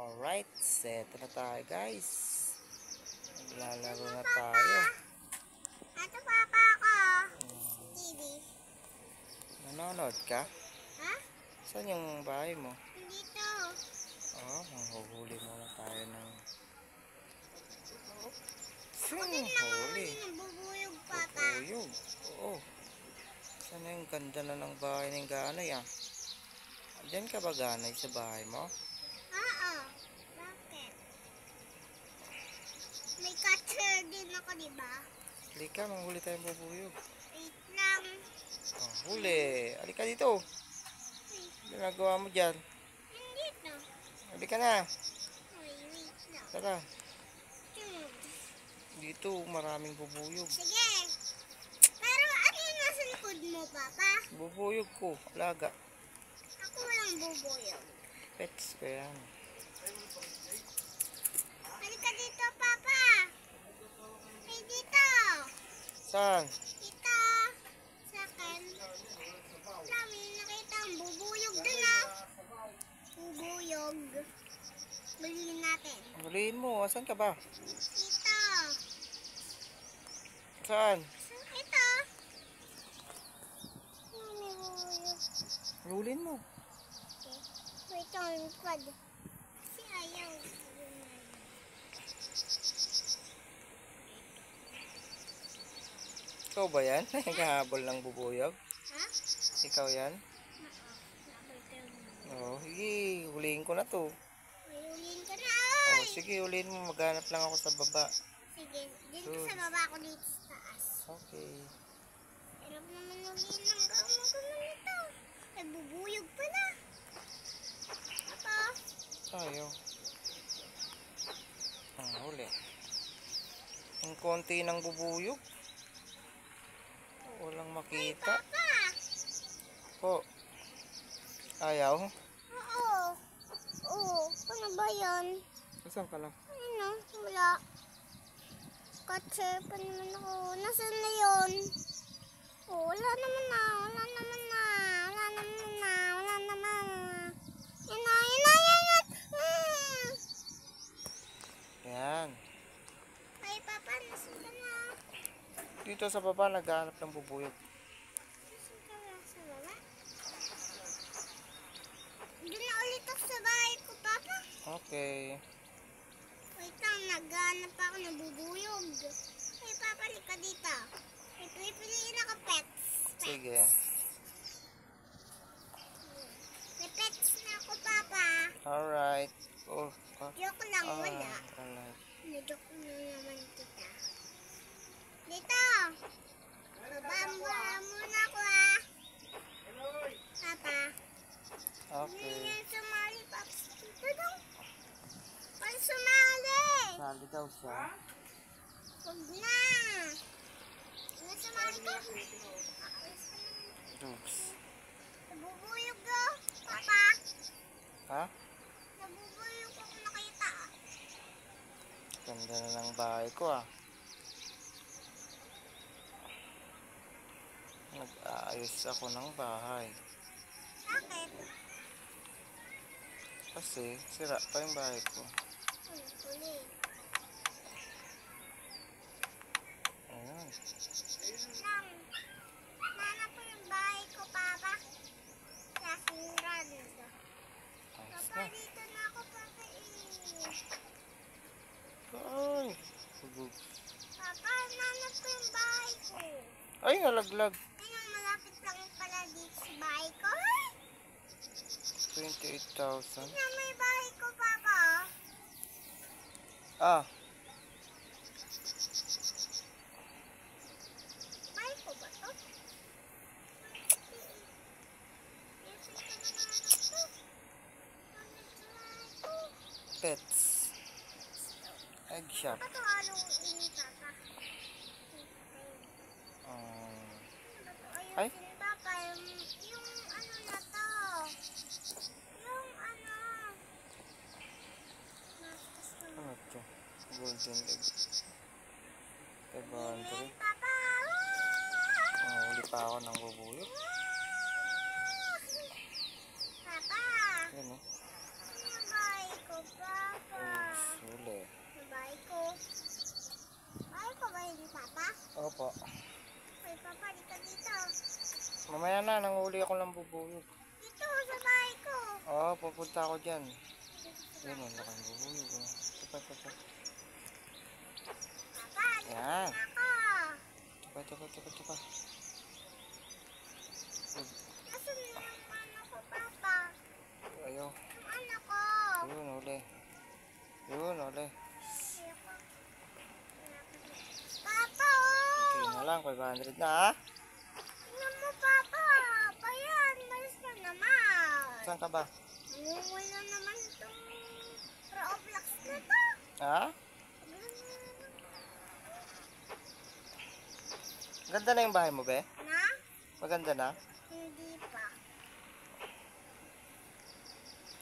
Alright, set na tayo guys. Lalaro na tayo. Ito papa ako. TV. Nanonood ka? Ha? Saan yung bahay mo? Dito. Mahuhuli muna tayo ng... Ako din huli. nabubuyog papa. Bubuyog. Oo. Saan yung ganda na ng bahay ng Ganay ah? Diyan ka ba Ganay sa bahay mo? Oo. Bakit? May catcher din ako diba? Halika, manghuli tayong bubuyog. Wait lang. Huli. Halika dito. Ginagawa mo dyan. Nandito. Halika na. Wait lang. Tara. Dito, maraming bubuyog. Sige. Pero ano yung nasa likod mo papa? Bubuyog ko. Alaga. Ako walang bubuyog. Pets ko yan. Halika dito papa. Hey dito. Saan? Dito. Sa akin. Dami nakita ang bubuyog dun ah. Bubuyog. Balihin natin. Huliin mo. Asan ka ba? Dito. Saan? Ito. Huliin mo. Wait lang, pad. Kasi ayaw. Ikaw ba yan? Naghahabol ng bubuyog? Ha? Ikaw yan? Oo. Sige, huliin ko na to. Mayulin ka na. Oh, sige, huliin mo. Maghanap lang ako sa baba. Sige, dito sa baba ako dito sa taas. Okay. Hirap naman ulin ng gawin ko na nito. Ay, bubuyog pala. Papa. Tayo. Huli. Ang konti ng bubuyog. Walang makita. Papa. Po. Ayaw? Oo. Oo. Ano ba yan? Saan ka lang? Ano? Wala. Katse pa naman ako. Nasaan na yun? Oh, wala naman na. Wala naman na. Wala naman na. Wala naman na. Yan na. Yan na. Yan na. Yan. Ay, Papa. Nasaan ka na? Dito sa baba, naghahanap ng bubuyog. Nasaan ka na sa baba? Doon na ulit ako sa bahay ko, Papa. Okay. Wait lang. Naghanap ako ng bubuyog. Ay, Papa. Lika dito. May pipiliin ako pets. Sige. May pets na ako, Papa. Alright. Oh. Joke lang, wala. Alright. Joke na naman kita. Dito! Bamba muna ako ah. Papa. Hindi Okay. yan sumali, Paps. Dito daw. Ay, sumali! Sali daw siya. Huwag na. Ano sumali ka? Oops. Nabubuyog ko, Papa. Ha? Nabubuyog ako nakita. Ganda na ng bahay ko ah. Nag-aayos ako ng bahay. Bakit? Kasi sira pa yung bahay ko. Huli. Ayan. Lang. Nana po yung bahay ko, Papa. Nasira dito. Ayos Papa, na. dito na ako, Papa. Ay. Sugod. Papa, nanap ko yung bahay ko. Ay, nalaglag. Ayun, malapit lang pala dito sa bahay ko. 28,000. Na may bahay ko, Papa. Ah. Bahay ko ba to? Yes, ito na nanap ko. Nanap sa bahay ko. Pets. Egg shop. Ito, anong ini, Papa? Ay. Ayusin, Papa, yung ano na to. Yung ano. Ano ito? Golden egg. 500. Papa. Huli pa ako ng bubuyog. Papa. Yan oh. Yung bahay ko pa. ako lang bubuyog. Dito, sa bahay ko. Oo, pupunta ako dyan. Yun, ang laking bubuyog. Oh. Tupa. Papa, dito Yan. na ako. Tupa. Asan na yung anak ko, Papa? Ayaw. Yung anak ko. Yun, uli. Papa, oh! Okay na lang, 500 na ha. Tingnan mo, Papa. Payan, malis ka naman. Saan ka ba? Wala naman itong Roblox na to. Ha? Ganda na yung bahay mo, be? Na? Maganda na? Hindi pa.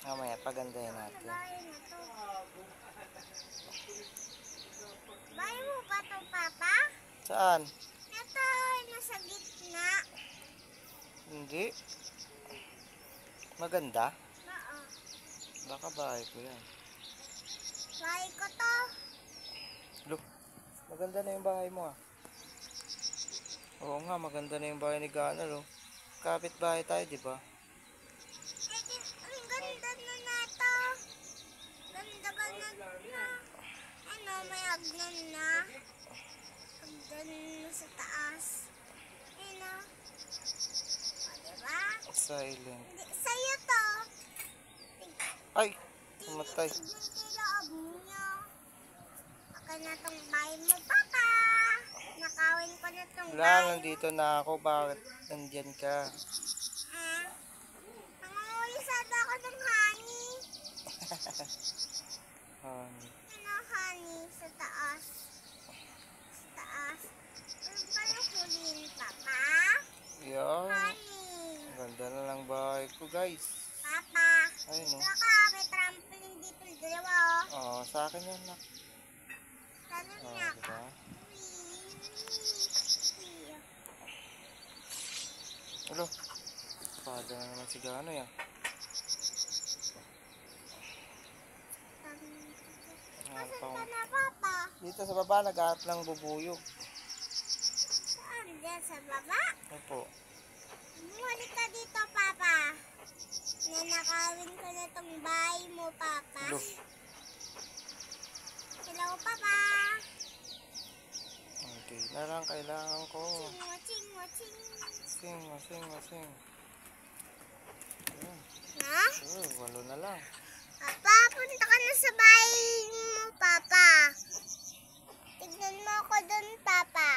Mamaya, pagandahin Ano natin. bahay na to? Bahay mo ba to, Papa? Saan? Ito, nasa gitna. Hindi. Maganda? Oo. Baka bahay ko yan. Bahay ko to. Look, maganda na yung bahay mo ah. Oo nga, maganda na yung bahay ni Gana, no? Kapit bahay tayo, di ba? Ang ganda na nato. Ganda na. Ano, may hagdan na. Hagdan na sa taas. Ano? O, diba? Silent. Sa'yo to. Ay! Pumatay. Tignan kay loob niyo. Ako na tong bahay mo, Papa. Nakawin ko na tong Wala, bahay mo. nandito na ako. Bakit nandyan ka? Ah, nangungulisada ako ng honey. Ano, honey? Sa taas. Sa taas. Ano ba yung huliin, Papa? Yan. Honey. Ganda na lang bahay ko, guys. Papa. Ay, no. Dito ka, may trampoline dito. Dalawa, oh. Oo, sa akin yan, nak. Sabi Oo, niya. diba? Hello. Pada na naman si Gano yan. Nasaan ka na, Papa? Dito sa baba, nag-aarap lang bubuyog. Saan? Diyan sa baba? Opo. Bumalik ka dito, Papa. Nanakawin ko na tong bahay mo, Papa. Hello. Hello, Papa. Okay na lang, kailangan ko. Ching. Sing. Ayan. Na? Walo na lang. Papa, punta ka na sa bahay mo, Papa. Tignan mo ako doon, Papa.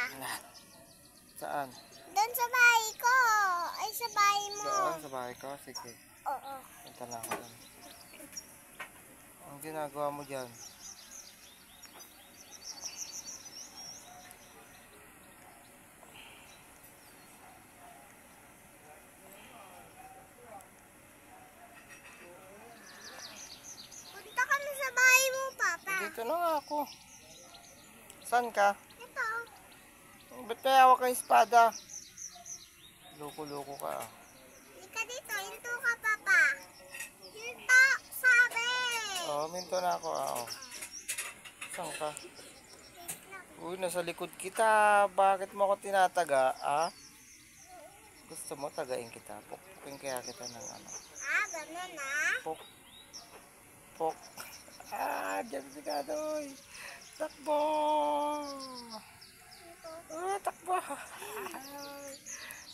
Saan? Doon sa bahay ko. Ay, sa bahay mo. Doon sa bahay ko? Sige. Oo. Punta na ako doon. Ang ginagawa mo dyan? Punta ka na sa bahay mo, Papa. Dito na nga ako. Saan ka? Ito. Ba't kaya hawak kang espada? Loko-loko ka ah. Halika dito. Hinto ka, Papa. Hinto, sabi. Oo, minto na ako ah. Oh. Saan ka? Wait lang. Uy, nasa likod kita. Bakit mo ako tinataga, ah? Gusto mo tagain kita? Pukpukin kaya kita ng ano. Ah, ganun ah. Pok. Ah, dyan si Gadoy. Takbo! Ah, takbo! Ay,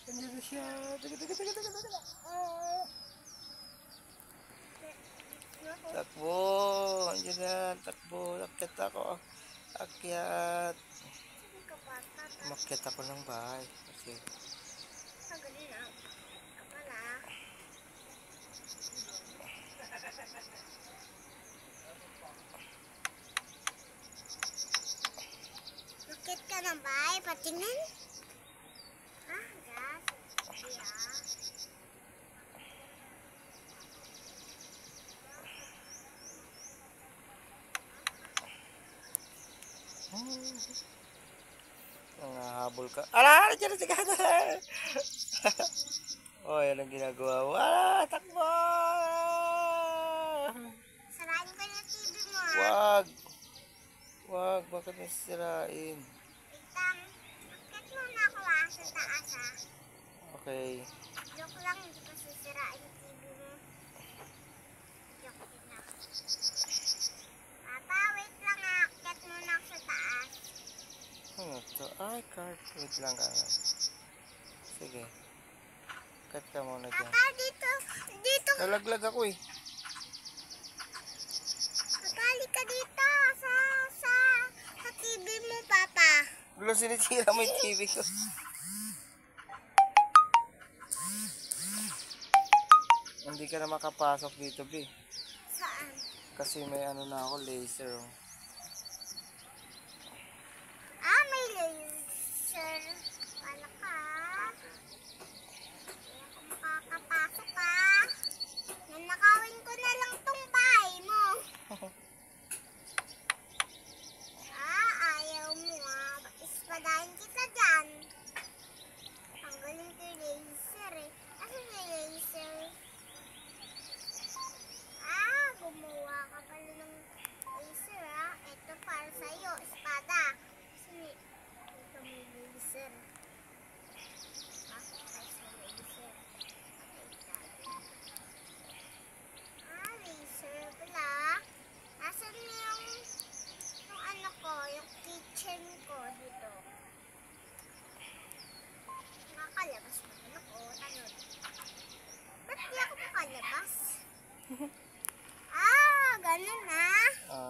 andyan na siya. Taga. Ah. Takbo! Andyan na. Takbo. Akyat ako. Akyat. Saan ka, Papa? Umakyat ako ng bahay. Kasi Ah, ganun ah. Pala. Bakit ka na ba? Patingin? Ah, gas. Sige ah. nangahabol ka. Ala! Diyan na si Gadoy! Oh, yan ang ginagawa mo. Ala! Takbo! Sarain ko na TV mo ah. Wag! Wag! Bakit nasisirain? Wait lang. Bakit muna ako ah sa taas ah. Okay. Joke lang, hindi ko sisirain yung TV mo. Joke din na. Papa, wait lang ah. Akyat muna ako sa taas. Ano to? Ay, card. Wait lang ka nga. Sige. Cut ka muna dyan. Papa, dito. Dito. Nalaglag ako eh. Kakali ka dito. Sa TV mo, Papa. Gulo, sinisira mo yung TV ko. Hindi ka na makapasok dito, B. Saan? Kasi may ano na ako, laser. Oh. Ah, may laser. Wala ka. Hindi ako makakapasok ah. Nanakawin ko na lang tong bahay mo. Ayaw mo ah. Ispadahin kita dyan. Tanggalin ko yung laser eh. Asan yung laser? Gumawa ka pala ng laser ah. Ito para sa'yo, espada. Kasi ito may laser. Para sa laser. Laser pala. Asan yung ano ko, yung kitchen ko dito. Nakalabas naman ako. Tanod. Ba't di ako makalabas? Ganun na.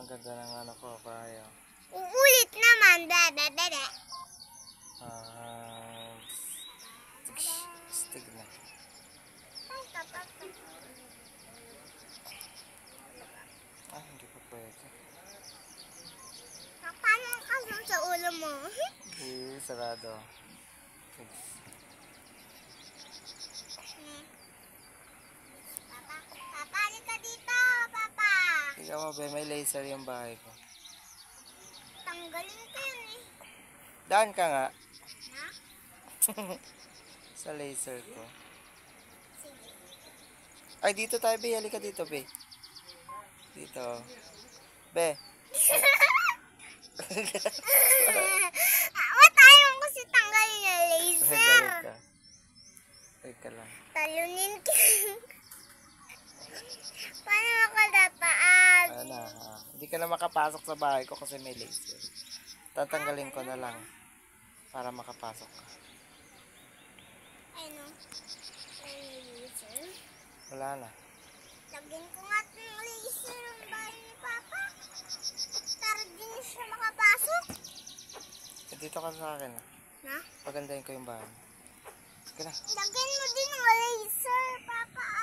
Ganda ng ano ko, payo. Uulit naman, bebe. Stig na. Hindi pa pwede. Paano ang kasong sa ulo mo? Sarado. Papa, halika dito, Papa. Ikaw mo, be, may laser yung bahay ko. Tanggalin ko yun eh. Daan ka nga. Na? Sa laser ko. Sige. Ay, dito tayo, be. Halika dito, be. Dito. Be. Ba't ayaw ko si tanggalin yung laser? Galit ka. Wait ka lang. Talunin ka. Paano ako dapaag? Hindi ka na makapasok sa bahay ko kasi may laser. Tatanggalin ko na lang para makapasok ka. Ano? May laser? Wala na. Lagyan ko nga ng laser ang bahay ni Papa. Para din siya makapasok. Dito ka sa akin. Na? Pagandahin ko yung bahay. Sige na. Lagyan mo din ng laser, Papa.